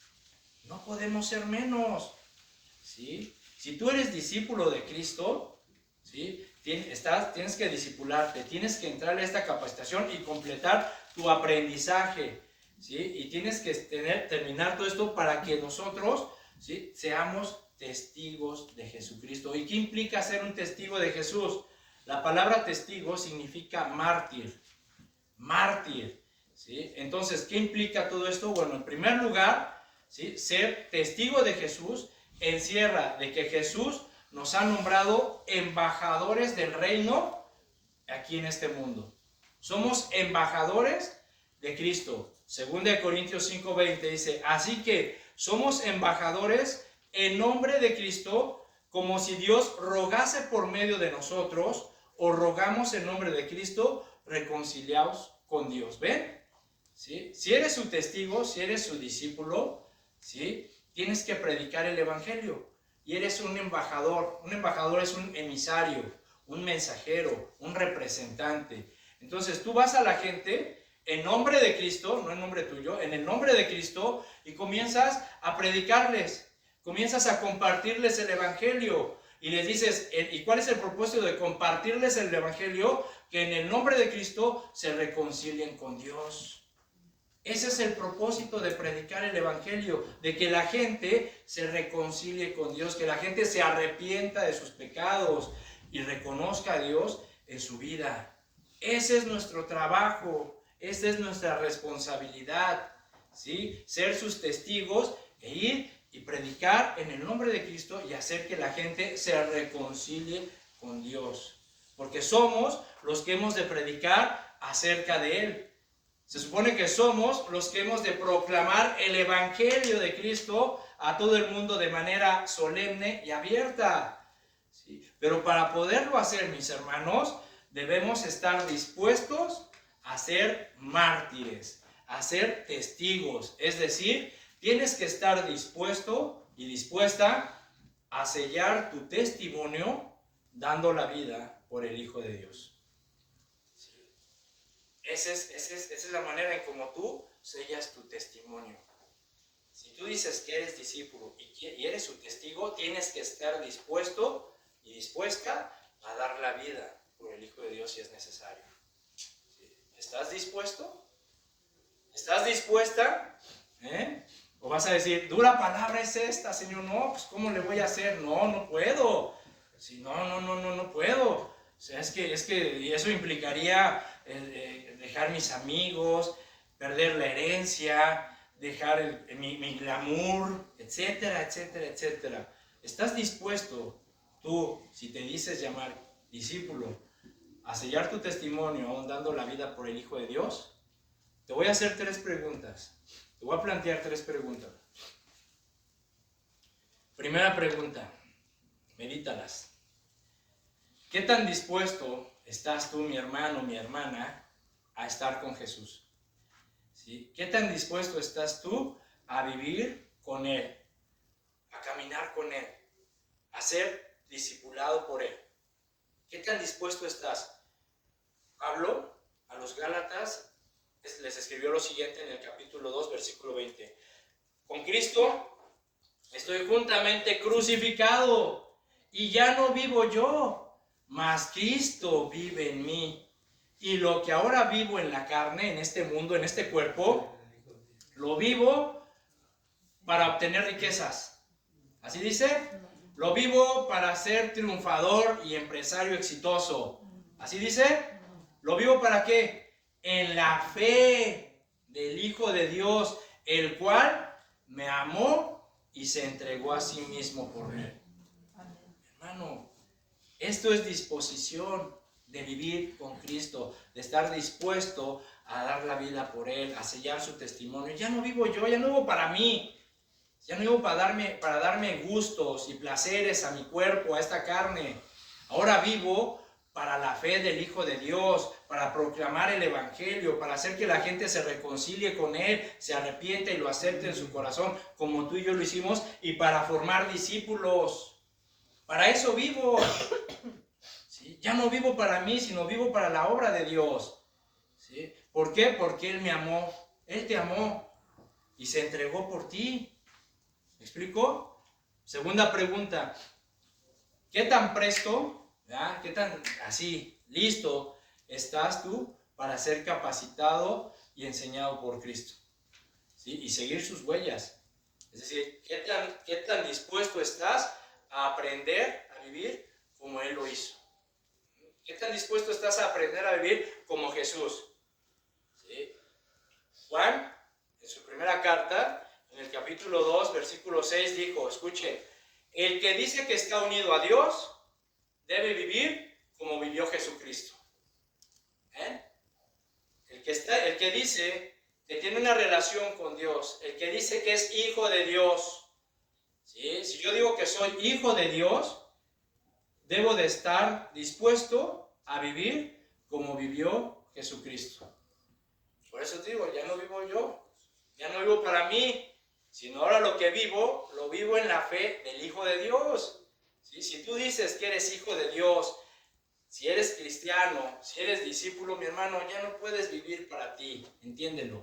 No podemos ser menos. ¿Sí? Si tú eres discípulo de Cristo, ¿sí? Tienes que discipularte, tienes que entrar a esta capacitación y completar tu aprendizaje, ¿sí? Y tienes que terminar todo esto para que nosotros, ¿sí?, seamos testigos de Jesucristo. ¿Y qué implica ser un testigo de Jesús? La palabra testigo significa mártir. Mártir, ¿sí? Entonces, ¿qué implica todo esto? Bueno, en primer lugar, ¿sí?, ser testigo de Jesús encierra de que Jesús nos ha nombrado embajadores del reino aquí en este mundo. Somos embajadores de Cristo. 2 Corintios 5:20 dice, así que somos embajadores en nombre de Cristo, como si Dios rogase por medio de nosotros, o rogamos en nombre de Cristo, reconciliaos con Dios. ¿Ven? ¿Sí? Si eres su testigo, si eres su discípulo, ¿sí?, tienes que predicar el evangelio. Y eres un embajador. Un embajador es un emisario, un mensajero, un representante. Entonces tú vas a la gente en nombre de Cristo, no en nombre tuyo, en el nombre de Cristo, y comienzas a predicarles, comienzas a compartirles el evangelio. Y les dices, ¿y cuál es el propósito de compartirles el evangelio? Que en el nombre de Cristo se reconcilien con Dios. Ese es el propósito de predicar el evangelio, de que la gente se reconcilie con Dios, que la gente se arrepienta de sus pecados y reconozca a Dios en su vida. Ese es nuestro trabajo, esa es nuestra responsabilidad, ¿sí? Ser sus testigos e ir y predicar en el nombre de Cristo y hacer que la gente se reconcilie con Dios. Porque somos los que hemos de predicar acerca de Él. Se supone que somos los que hemos de proclamar el evangelio de Cristo a todo el mundo de manera solemne y abierta. ¿Sí? Pero para poderlo hacer, mis hermanos, debemos estar dispuestos a ser mártires, a ser testigos. Es decir, tienes que estar dispuesto y dispuesta a sellar tu testimonio dando la vida por el Hijo de Dios. Esa es la manera en cómo tú sellas tu testimonio. Si tú dices que eres discípulo y eres su testigo, tienes que estar dispuesto y dispuesta a dar la vida por el Hijo de Dios si es necesario. ¿Estás dispuesto? ¿Estás dispuesta? ¿O vas a decir, dura palabra es esta, Señor? No, pues ¿cómo le voy a hacer? No puedo. Si no puedo. O sea, es que y eso implicaría dejar mis amigos, perder la herencia, dejar mi glamour, etcétera, etcétera, etcétera. ¿Estás dispuesto tú, si te dices llamar discípulo, a sellar tu testimonio aún dando la vida por el Hijo de Dios? Te voy a hacer 3 preguntas. Te voy a plantear 3 preguntas. Primera pregunta, medítalas. ¿Qué tan dispuesto estás tú, mi hermano, mi hermana, a estar con Jesús? ¿Sí? ¿Qué tan dispuesto estás tú a vivir con Él, a caminar con Él, a ser discipulado por Él? ¿Qué tan dispuesto estás? Pablo a los Gálatas les escribió lo siguiente en el capítulo 2, versículo 20. Con Cristo estoy juntamente crucificado y ya no vivo yo, mas Cristo vive en mí. Y lo que ahora vivo en la carne, en este mundo, en este cuerpo, lo vivo para obtener riquezas. ¿Así dice? Lo vivo para ser triunfador y empresario exitoso. ¿Así dice? ¿Lo vivo para qué? En la fe del Hijo de Dios, el cual me amó y se entregó a sí mismo por él. Hermano, esto es disposición de vivir con Cristo, de estar dispuesto a dar la vida por Él, a sellar su testimonio. Ya no vivo yo, ya no vivo para mí, ya no vivo para darme gustos y placeres a mi cuerpo, a esta carne. Ahora vivo para la fe del Hijo de Dios, para proclamar el Evangelio, para hacer que la gente se reconcilie con Él, se arrepiente y lo acepte en su corazón, como tú y yo lo hicimos, y para formar discípulos. Para eso vivo. ¿Sí? Ya no vivo para mí, sino vivo para la obra de Dios. ¿Sí? ¿Por qué? Porque Él me amó. Él te amó y se entregó por ti. ¿Me explico? Segunda pregunta. ¿Qué tan presto, ¿verdad? ¿Qué tan así, listo estás tú para ser capacitado y enseñado por Cristo? ¿Sí? Y seguir sus huellas. Es decir, ¿qué tan dispuesto estás a aprender a vivir como Él lo hizo? ¿Qué tan dispuesto estás a aprender a vivir como Jesús? ¿Sí? Juan, en su primera carta, en el capítulo 2, versículo 6, dijo, escuche, el que dice que está unido a Dios debe vivir como vivió Jesucristo. El que dice que tiene una relación con Dios, el que dice que es hijo de Dios, ¿sí? Si yo digo que soy hijo de Dios, debo de estar dispuesto a vivir como vivió Jesucristo. Por eso te digo, ya no vivo yo, ya no vivo para mí, sino ahora lo que vivo, lo vivo en la fe del Hijo de Dios. ¿Sí? Si tú dices que eres hijo de Dios, si eres cristiano, si eres discípulo, mi hermano, ya no puedes vivir para ti, entiéndelo.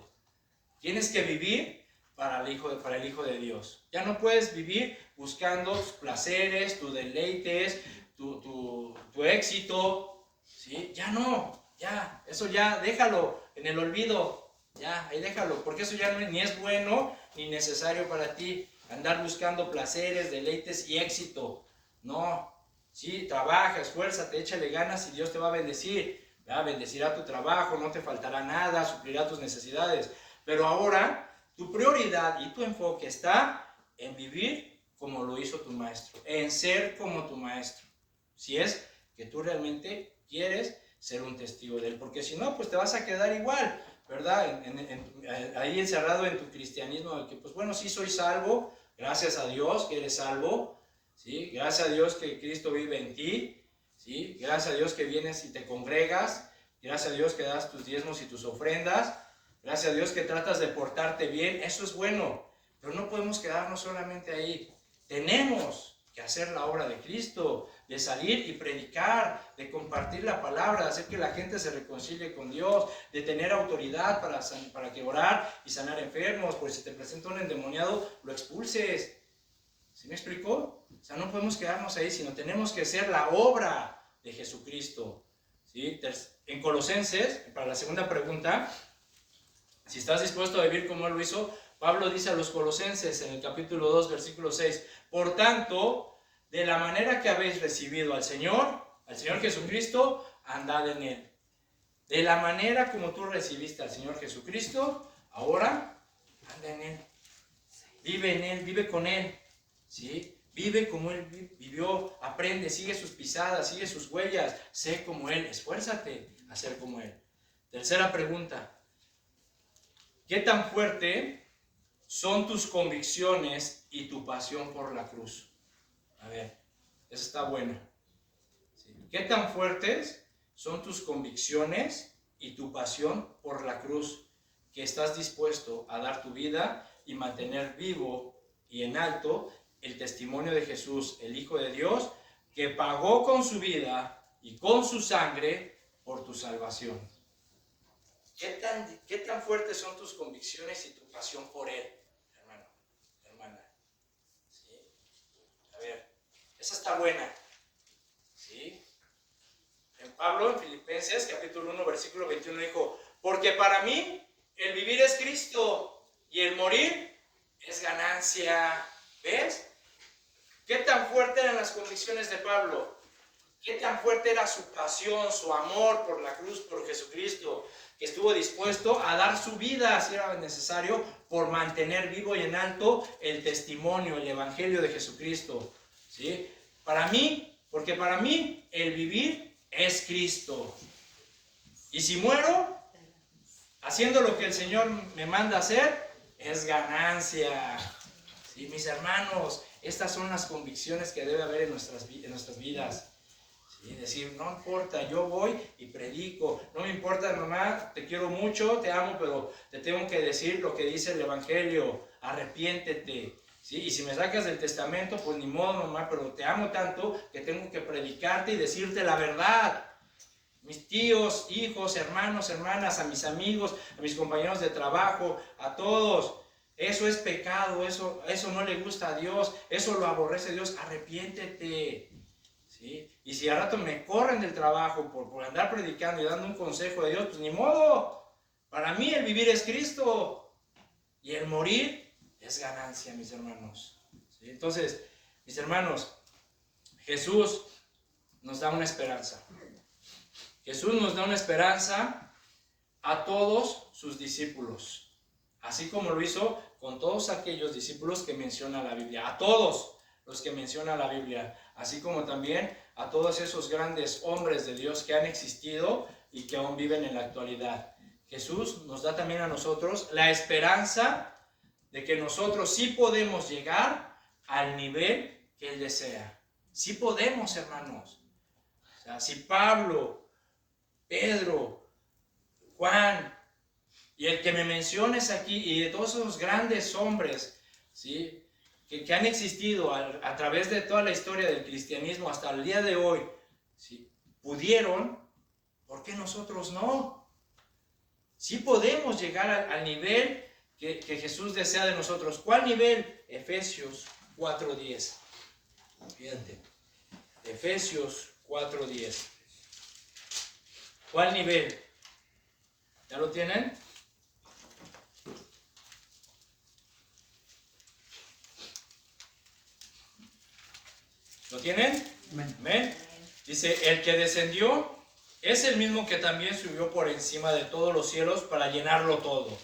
Tienes que vivir para el Hijo de Dios. Ya no puedes vivir buscando tus placeres, tus deleites, tu éxito, ¿sí? Ya no, ya, eso ya, déjalo en el olvido, ya, ahí déjalo, porque eso ya no, ni es bueno ni necesario para ti, andar buscando placeres, deleites y éxito, no, sí, trabaja, esfuérzate, échale ganas y Dios te va a bendecir, ¿verdad? Bendecirá tu trabajo, no te faltará nada, suplirá tus necesidades, pero ahora tu prioridad y tu enfoque está en vivir como lo hizo tu maestro, en ser como tu maestro. Si es que tú realmente quieres ser un testigo de Él, porque si no, pues te vas a quedar igual, ¿verdad? Ahí encerrado en tu cristianismo, que pues bueno, sí soy salvo, gracias a Dios que eres salvo, ¿sí? Gracias a Dios que Cristo vive en ti, ¿sí? Gracias a Dios que vienes y te congregas, gracias a Dios que das tus diezmos y tus ofrendas, gracias a Dios que tratas de portarte bien, eso es bueno, pero no podemos quedarnos solamente ahí, tenemos que hacer la obra de Cristo, de salir y predicar, de compartir la palabra, de hacer que la gente se reconcilie con Dios, de tener autoridad para que orar y sanar enfermos, porque si te presenta un endemoniado, lo expulses. ¿Sí me explicó? O sea, no podemos quedarnos ahí, sino tenemos que hacer la obra de Jesucristo. ¿Sí? En Colosenses, para la segunda pregunta, si estás dispuesto a vivir como Él lo hizo, Pablo dice a los Colosenses en el capítulo 2, versículo 6, por tanto, de la manera que habéis recibido al Señor Jesucristo, andad en Él. De la manera como tú recibiste al Señor Jesucristo, ahora anda en Él. Vive en Él, vive con Él. ¿Sí? Vive como Él vivió, aprende, sigue sus pisadas, sigue sus huellas, sé como Él, esfuérzate a ser como Él. Tercera pregunta. ¿Qué tan fuerte son tus convicciones y tu pasión por la cruz? A ver, eso está bueno. ¿Sí? ¿Qué tan fuertes son tus convicciones y tu pasión por la cruz? Que estás dispuesto a dar tu vida y mantener vivo y en alto el testimonio de Jesús, el Hijo de Dios, que pagó con su vida y con su sangre por tu salvación. ¿Qué tan fuertes son tus convicciones y tu pasión por Él, hermano, hermana? ¿Sí? A ver, esa está buena. ¿Sí? En Pablo, en Filipenses, capítulo 1, versículo 21, dijo, porque para mí el vivir es Cristo y el morir es ganancia. ¿Ves? ¿Qué tan fuertes eran las convicciones de Pablo? ¿Qué tan fuerte era su pasión, su amor por la cruz, por Jesucristo? que estuvo dispuesto a dar su vida, si era necesario, por mantener vivo y en alto el testimonio, el evangelio de Jesucristo, ¿sí? Porque para mí el vivir es Cristo. Y si muero haciendo lo que el Señor me manda hacer, es ganancia. ¿Sí? Mis hermanos, estas son las convicciones que debe haber en nuestras vidas. ¿Sí? Decir, no importa, yo voy y predico. No me importa, mamá, te quiero mucho, te amo, pero te tengo que decir lo que dice el Evangelio. Arrepiéntete. ¿Sí? Y si me sacas del testamento, pues ni modo, mamá, pero te amo tanto que tengo que predicarte y decirte la verdad. Mis tíos, hijos, hermanos, hermanas, a mis amigos, a mis compañeros de trabajo, a todos. Eso es pecado, eso no le gusta a Dios, eso lo aborrece Dios. Arrepiéntete. ¿Sí? Y si al rato me corren del trabajo por andar predicando y dando un consejo de Dios, pues ni modo. Para mí el vivir es Cristo y el morir es ganancia, mis hermanos. ¿Sí? Entonces, mis hermanos, Jesús nos da una esperanza. Jesús nos da una esperanza a todos sus discípulos, así como lo hizo con todos aquellos discípulos que menciona la Biblia, a todos los que menciona la Biblia, así como también a todos esos grandes hombres de Dios que han existido y que aún viven en la actualidad. Jesús nos da también a nosotros la esperanza de que nosotros sí podemos llegar al nivel que Él desea. Sí podemos, hermanos. O sea, si Pablo, Pedro, Juan, y el que me menciones aquí, y de todos esos grandes hombres, ¿sí? que han existido a través de toda la historia del cristianismo hasta el día de hoy, ¿sí? Pudieron, ¿por qué nosotros no? Sí podemos llegar al nivel que Jesús desea de nosotros. ¿Cuál nivel? Efesios 4:10. Fíjate, Efesios 4:10. ¿Cuál nivel? ¿Ya lo tienen? ¿Lo tienen? Amén. Dice, el que descendió es el mismo que también subió por encima de todos los cielos para llenarlo todo.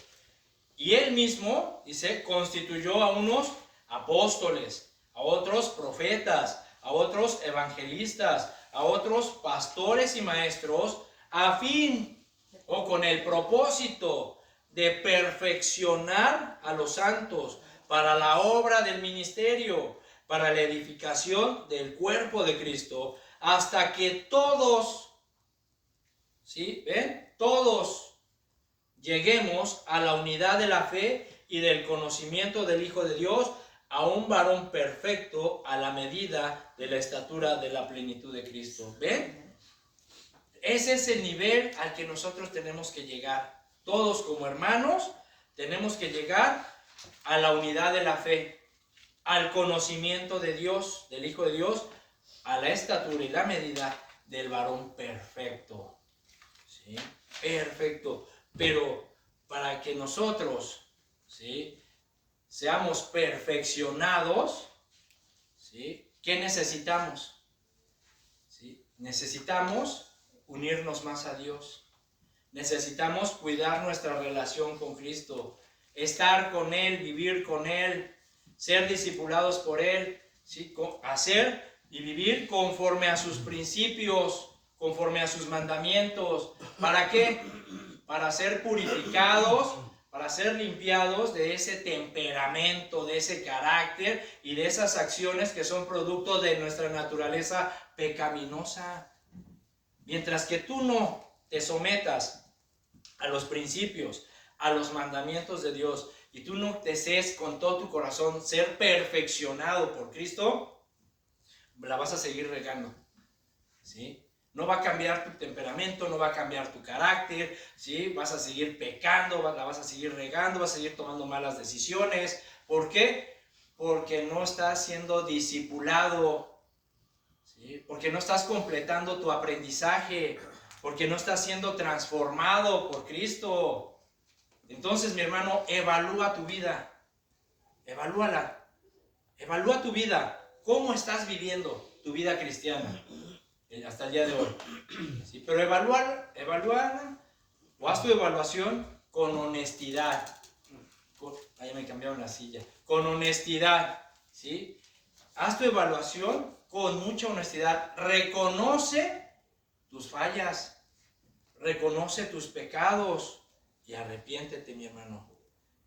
Y él mismo, dice, constituyó a unos apóstoles, a otros profetas, a otros evangelistas, a otros pastores y maestros, a fin o con el propósito de perfeccionar a los santos para la obra del ministerio, para la edificación del cuerpo de Cristo, hasta que todos, ¿sí? ¿Ven? Todos lleguemos a la unidad de la fe y del conocimiento del Hijo de Dios, a un varón perfecto a la medida de la estatura de la plenitud de Cristo. ¿Ven? Ese es el nivel al que nosotros tenemos que llegar. Todos como hermanos tenemos que llegar a la unidad de la fe, al conocimiento de Dios, del Hijo de Dios, a la estatura y la medida del varón perfecto. ¿Sí? Perfecto. Pero para que nosotros, ¿sí?, seamos perfeccionados, ¿sí?, ¿qué necesitamos? ¿Sí? Necesitamos unirnos más a Dios. Necesitamos cuidar nuestra relación con Cristo, estar con Él, vivir con Él, ser discipulados por Él, ¿sí?, hacer y vivir conforme a sus principios, conforme a sus mandamientos. ¿Para qué? Para ser purificados, para ser limpiados de ese temperamento, de ese carácter y de esas acciones que son producto de nuestra naturaleza pecaminosa. Mientras que tú no te sometas a los principios, a los mandamientos de Dios, y tú no desees con todo tu corazón ser perfeccionado por Cristo, la vas a seguir regando, ¿sí? No va a cambiar tu temperamento, no va a cambiar tu carácter, ¿sí? Vas a seguir pecando, la vas a seguir regando, vas a seguir tomando malas decisiones. ¿Por qué? Porque no estás siendo discipulado, ¿sí? Porque no estás completando tu aprendizaje, porque no estás siendo transformado por Cristo. Entonces, mi hermano, evalúa tu vida, evalúala, evalúa tu vida. ¿Cómo estás viviendo tu vida cristiana hasta el día de hoy? ¿Sí? Pero evaluarla O haz tu evaluación con honestidad. Ahí me cambiaron la silla. Con honestidad, ¿sí? Haz tu evaluación con mucha honestidad. Reconoce tus fallas. Reconoce tus pecados. Y arrepiéntete, mi hermano.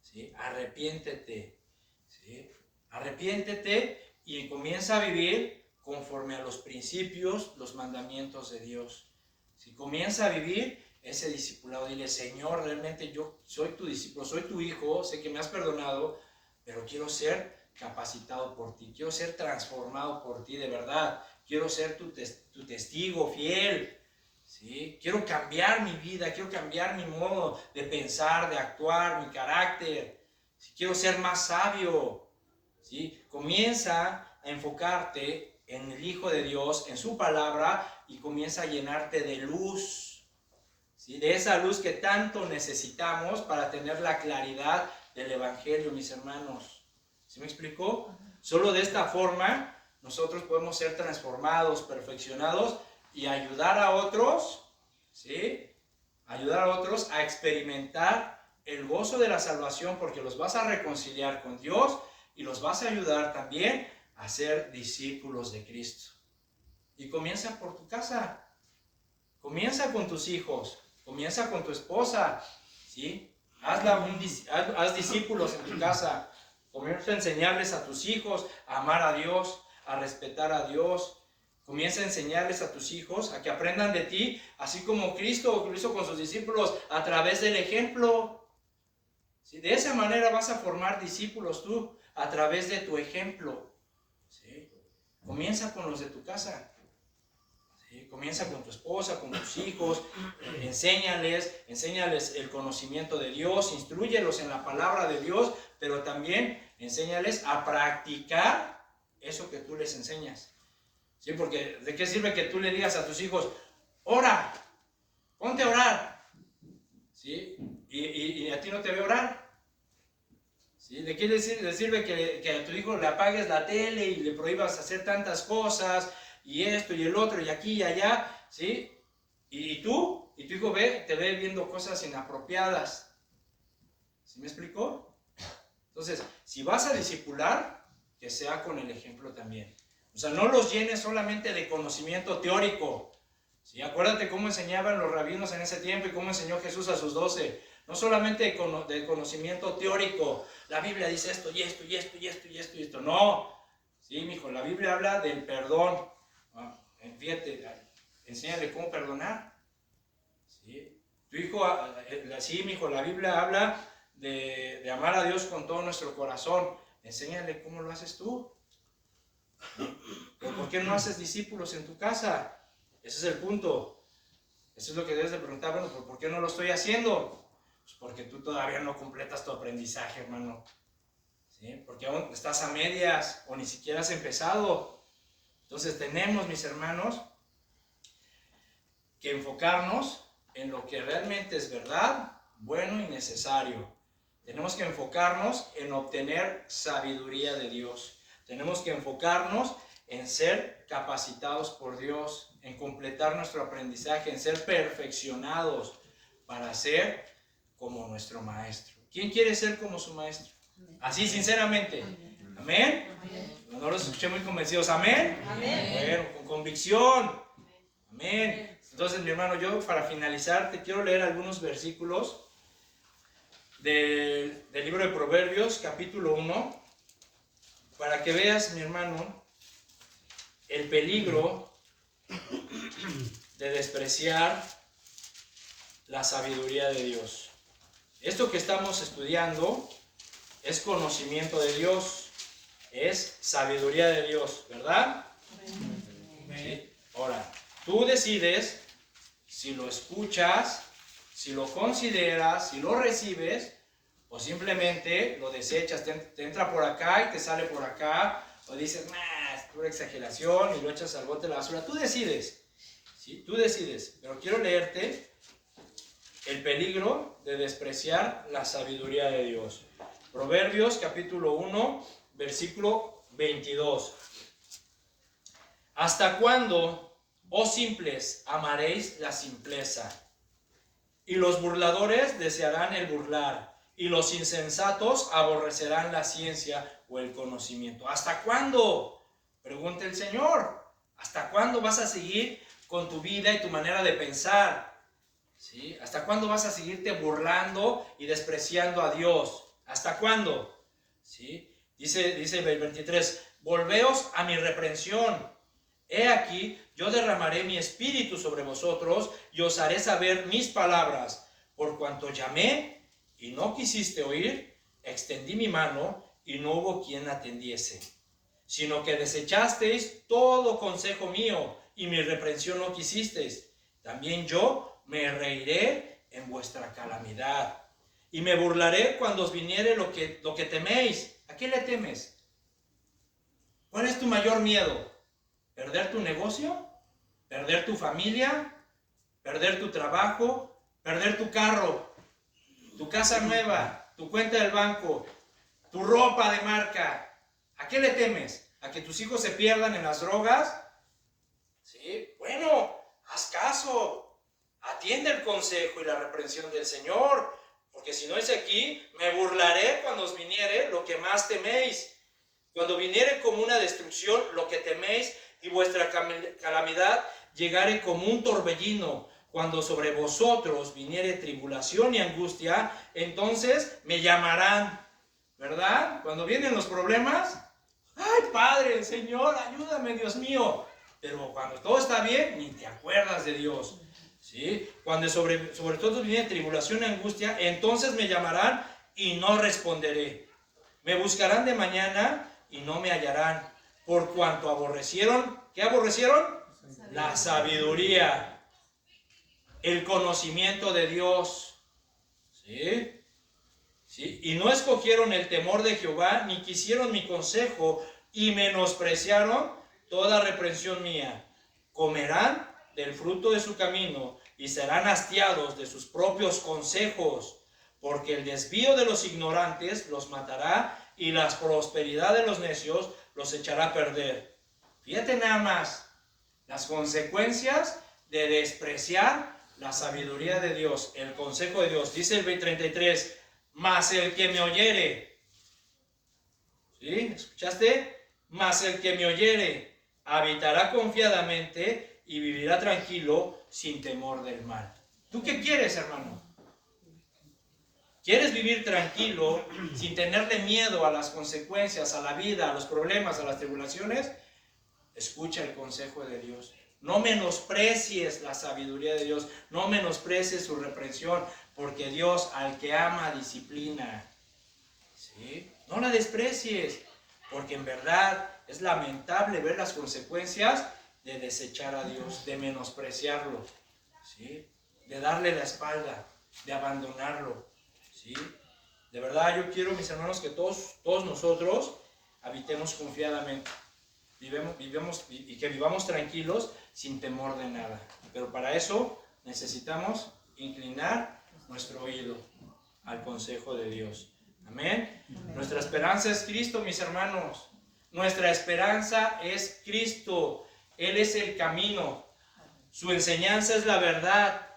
¿Sí? Arrepiéntete. ¿Sí? Arrepiéntete y comienza a vivir conforme a los principios, los mandamientos de Dios. Si comienza a vivir ese discipulado, dile: Señor, realmente yo soy tu discípulo, soy tu hijo, sé que me has perdonado, pero quiero ser capacitado por ti, quiero ser transformado por ti de verdad, quiero ser tu testigo fiel, ¿sí? Quiero cambiar mi vida, quiero cambiar mi modo de pensar, de actuar, mi carácter, ¿sí? Quiero ser más sabio, ¿sí? Comienza a enfocarte en el Hijo de Dios, en su palabra, y comienza a llenarte de luz, ¿sí? De esa luz que tanto necesitamos para tener la claridad del Evangelio, mis hermanos. ¿Sí me explicó? Solo de esta forma nosotros podemos ser transformados, perfeccionados y ayudar a otros, ¿sí? Ayudar a otros a experimentar el gozo de la salvación, porque los vas a reconciliar con Dios y los vas a ayudar también a ser discípulos de Cristo. Y comienza por tu casa, comienza con tus hijos, comienza con tu esposa, ¿sí? Haz discípulos en tu casa. Comienza a enseñarles a tus hijos a amar a Dios, a respetar a Dios. Comienza a enseñarles a tus hijos a que aprendan de ti, así como Cristo lo hizo con sus discípulos, a través del ejemplo. ¿Sí? De esa manera vas a formar discípulos tú, a través de tu ejemplo. ¿Sí? Comienza con los de tu casa. ¿Sí? Comienza con tu esposa, con tus hijos. Enséñales el conocimiento de Dios, instrúyelos en la palabra de Dios, pero también enséñales a practicar eso que tú les enseñas. ¿Sí? Porque ¿de qué sirve que tú le digas a tus hijos: ora, ponte a orar? ¿Sí? Y a ti no te ve orar. ¿Sí? ¿De qué le sirve que a tu hijo le apagues la tele y le prohíbas hacer tantas cosas, y esto y el otro, y aquí y allá? ¿Sí? Y tu hijo te ve viendo cosas inapropiadas. ¿Sí me explicó? Entonces, si vas a discipular, que sea con el ejemplo también. O sea, no los llenes solamente de conocimiento teórico. ¿Sí? Acuérdate cómo enseñaban los rabinos en ese tiempo y cómo enseñó Jesús a sus 12. No solamente de conocimiento teórico. La Biblia dice esto y esto y esto y esto y esto y esto. No. Sí, mijo, la Biblia habla del perdón. Fíjate, enséñale cómo perdonar. ¿Sí? Tu hijo, sí, mijo, la Biblia habla de amar a Dios con todo nuestro corazón. Enséñale cómo lo haces tú. ¿Pero por qué no haces discípulos en tu casa? Ese es el punto. Eso es lo que debes de preguntar. Bueno, ¿por qué no lo estoy haciendo? Pues porque tú todavía no completas tu aprendizaje, hermano. ¿Sí? Porque aún estás a medias o ni siquiera has empezado. Entonces tenemos, mis hermanos, que enfocarnos en lo que realmente es verdad, bueno y necesario. Tenemos que enfocarnos en obtener sabiduría de Dios. Tenemos que enfocarnos en ser capacitados por Dios, en completar nuestro aprendizaje, en ser perfeccionados para ser como nuestro maestro. ¿Quién quiere ser como su maestro? Así, sinceramente. ¿Amén? No los escuché muy convencidos. ¿Amén? Bueno, con convicción. Amén. Entonces, mi hermano, yo para finalizar te quiero leer algunos versículos del libro de Proverbios, capítulo 1, para que veas, mi hermano, el peligro de despreciar la sabiduría de Dios. Esto que estamos estudiando es conocimiento de Dios, es sabiduría de Dios, ¿verdad? ¿Sí? Ahora, tú decides si lo escuchas, si lo consideras, si lo recibes, o simplemente lo desechas, te entra por acá y te sale por acá, o dices, es pura exageración, y lo echas al bote de la basura. Tú decides, ¿sí? Tú decides, pero quiero leerte el peligro de despreciar la sabiduría de Dios. Proverbios capítulo 1, versículo 22. ¿Hasta cuándo, oh simples, amaréis la simpleza? Y los burladores desearán el burlar, y los insensatos aborrecerán la ciencia o el conocimiento. ¿Hasta cuándo? Pregunta el Señor. ¿Hasta cuándo vas a seguir con tu vida y tu manera de pensar? ¿Sí? ¿Hasta cuándo vas a seguirte burlando y despreciando a Dios? ¿Hasta cuándo? ¿Sí? Dice el 23, volveos a mi reprensión. He aquí, yo derramaré mi espíritu sobre vosotros y os haré saber mis palabras. Por cuanto llamé y no quisiste oír, extendí mi mano y no hubo quien atendiese. Sino que desechasteis todo consejo mío y mi reprensión no quisisteis. También yo me reiré en vuestra calamidad y me burlaré cuando os viniere lo que teméis. ¿A qué le temes? ¿Cuál es tu mayor miedo? ¿Perder tu negocio? ¿Perder tu familia? ¿Perder tu trabajo? ¿Perder tu carro? ¿Tu casa nueva? ¿Tu cuenta del banco? ¿Tu ropa de marca? ¿A qué le temes? ¿A que tus hijos se pierdan en las drogas? Sí, bueno, haz caso. Atiende el consejo y la reprensión del Señor. Porque si no es aquí, me burlaré cuando os viniere lo que más teméis. Cuando viniere como una destrucción lo que teméis y vuestra calamidad llegare como un torbellino. Cuando sobre vosotros viniere tribulación y angustia, entonces me llamarán. ¿Verdad? Cuando vienen los problemas, ¡ay, Padre, Señor, ayúdame, Dios mío! Pero cuando todo está bien, ni te acuerdas de Dios. ¿Sí? Cuando sobre todo viene tribulación y angustia, entonces me llamarán y no responderé. Me buscarán de mañana y no me hallarán, por cuanto aborrecieron. ¿Qué aborrecieron? La sabiduría, el conocimiento de Dios. ¿Sí? ¿Sí? Y no escogieron el temor de Jehová, ni quisieron mi consejo, y menospreciaron toda reprensión mía. Comerán del fruto de su camino, y serán hastiados de sus propios consejos, porque el desvío de los ignorantes los matará, y la prosperidad de los necios los echará a perder. Fíjate nada más, las consecuencias de despreciar la sabiduría de Dios, el consejo de Dios. Dice el 33, mas el que me oyere, ¿sí? ¿Escuchaste? Mas el que me oyere habitará confiadamente y vivirá tranquilo sin temor del mal. ¿Tú qué quieres, hermano? ¿Quieres vivir tranquilo sin tenerle miedo a las consecuencias, a la vida, a los problemas, a las tribulaciones? Escucha el consejo de Dios. No menosprecies la sabiduría de Dios, no menosprecies su reprensión, porque Dios al que ama disciplina. ¿Sí? No la desprecies, porque en verdad es lamentable ver las consecuencias de desechar a Dios, de menospreciarlo, ¿sí? De darle la espalda, de abandonarlo, ¿sí? De verdad yo quiero, mis hermanos, que todos nosotros habitemos confiadamente, y que vivamos tranquilos sin temor de nada. Pero para eso necesitamos inclinar nuestro oído al consejo de Dios. Amén. Amén. Nuestra esperanza es Cristo, mis hermanos. Nuestra esperanza es Cristo. Él es el camino. Su enseñanza es la verdad,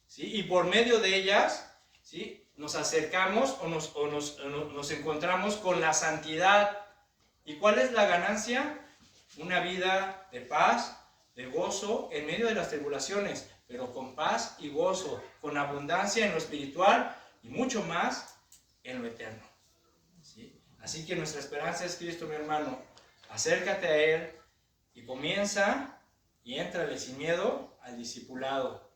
¿sí? Y por medio de ellas, ¿sí?, nos acercamos o nos encontramos con la santidad. ¿Y cuál es la ganancia? Una vida de paz, de gozo en medio de las tribulaciones, pero con paz y gozo, con abundancia en lo espiritual y mucho más en lo eterno. ¿Sí? Así que nuestra esperanza es Cristo, mi hermano. Acércate a Él y comienza y éntrale sin miedo al discipulado.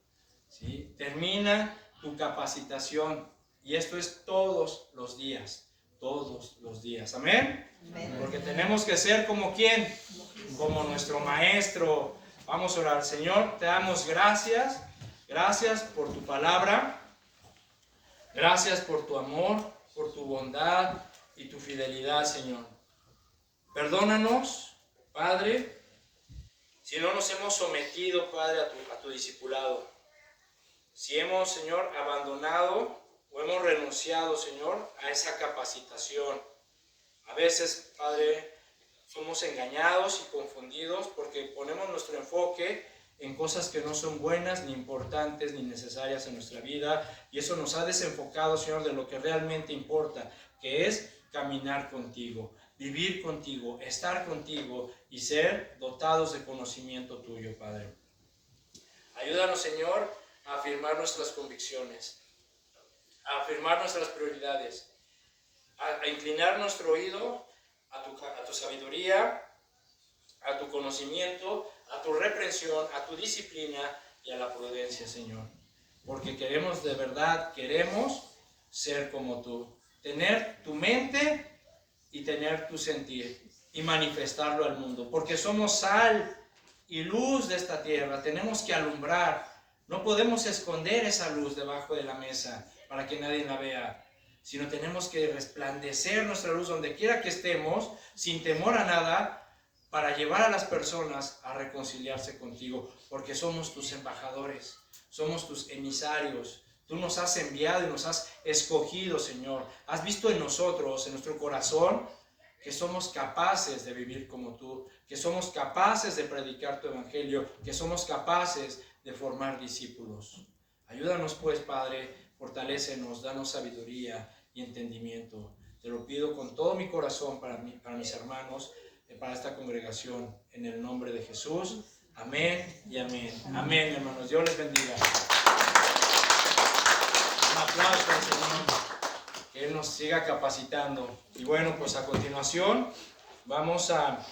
¿Sí? Termina tu capacitación, y esto es todos los días. Todos los días. ¿Amén? Amén. Porque tenemos que ser como ¿quién? Como nuestro Maestro. Vamos a orar. Señor, te damos gracias. Gracias por tu palabra. Gracias por tu amor, por tu bondad y tu fidelidad, Señor. Perdónanos, Padre, si no nos hemos sometido, Padre, a tu discipulado. Si hemos, Señor, abandonado o hemos renunciado, Señor, a esa capacitación. A veces, Padre, somos engañados y confundidos porque ponemos nuestro enfoque en cosas que no son buenas, ni importantes, ni necesarias en nuestra vida. Y eso nos ha desenfocado, Señor, de lo que realmente importa, que es caminar contigo, vivir contigo, estar contigo y ser dotados de conocimiento tuyo, Padre. Ayúdanos, Señor, a afirmar nuestras convicciones, a afirmar nuestras prioridades, a inclinar nuestro oído a tu sabiduría, a tu conocimiento, a tu reprensión, a tu disciplina y a la prudencia, Señor. Porque queremos de verdad, queremos ser como tú. Tener tu mente y tener tu sentir y manifestarlo al mundo. Porque somos sal y luz de esta tierra. Tenemos que alumbrar. No podemos esconder esa luz debajo de la mesa para que nadie la vea, sino tenemos que resplandecer nuestra luz donde quiera que estemos, sin temor a nada, para llevar a las personas a reconciliarse contigo, porque somos tus embajadores, somos tus emisarios. Tú nos has enviado y nos has escogido, Señor. Has visto en nosotros, en nuestro corazón, que somos capaces de vivir como tú, que somos capaces de predicar tu evangelio, que somos capaces de formar discípulos. Ayúdanos pues, Padre, fortalécenos, danos sabiduría y entendimiento. Te lo pido con todo mi corazón para mis hermanos, para esta congregación, en el nombre de Jesús. Amén y amén. Amén, hermanos. Dios les bendiga. Un aplauso al Señor, que Él nos siga capacitando. Y bueno, pues a continuación vamos a